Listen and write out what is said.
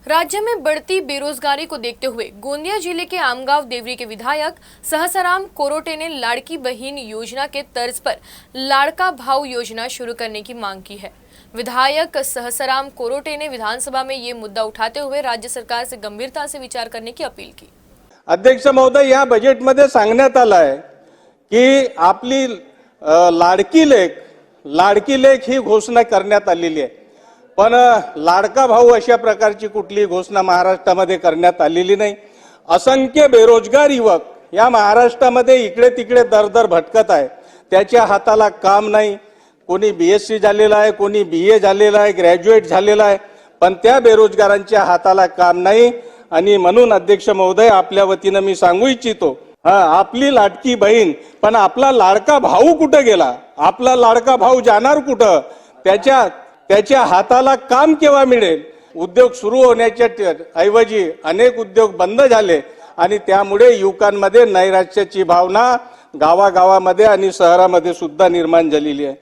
राज्य में बढ़ती बेरोजगारी को देखते हुए गोंदिया जिले के आमगांव देवरी के विधायक सहसराम कोरोटे ने लाड़की बहन योजना के तर्ज पर लाड़का भाऊ योजना शुरू करने की मांग की है। विधायक सहसराम कोरोटे ने विधानसभा में ये मुद्दा उठाते हुए राज्य सरकार से गंभीरता से विचार करने की अपील की। अध्यक्ष महोदय, या बजेटमध्ये सांगण्यात आलं आहे की आपली लाडकी लेख ही घोषणा करण्यात आलेली आहे, पण लाडका भाऊ अशा प्रकारची कुठली घोषणा महाराष्ट्रामध्ये करण्यात आलेली नाही। असंख्य बेरोजगार युवक या महाराष्ट्रामध्ये इकडे तिकडे दर भटकत आहे, त्याच्या हाताला काम नाही। कोणी बीएससी झालेला आहे, कोणी बीए झालेला आहे, ग्रॅज्युएट झालेला आहे, पण त्या बेरोजगारांच्या हाताला काम नाही। आणि म्हणून अध्यक्ष महोदय, आपल्या वतीने मी सांगू इच्छितो, आपली लाडकी बहीण, पण आपला लाडका भाऊ कुठे गेला? आपला लाडका भाऊ जाणार कुठे? त्याच्या हाताला काम केव्हा मिळेल? उद्योग सुरू होण्याच्या ऐवजी अनेक उद्योग बंद झाले आणि त्यामुळे युवकांमध्ये नैराश्याची भावना गावागावामध्ये आणि शहरामध्ये सुद्धा निर्माण झालेली आहे।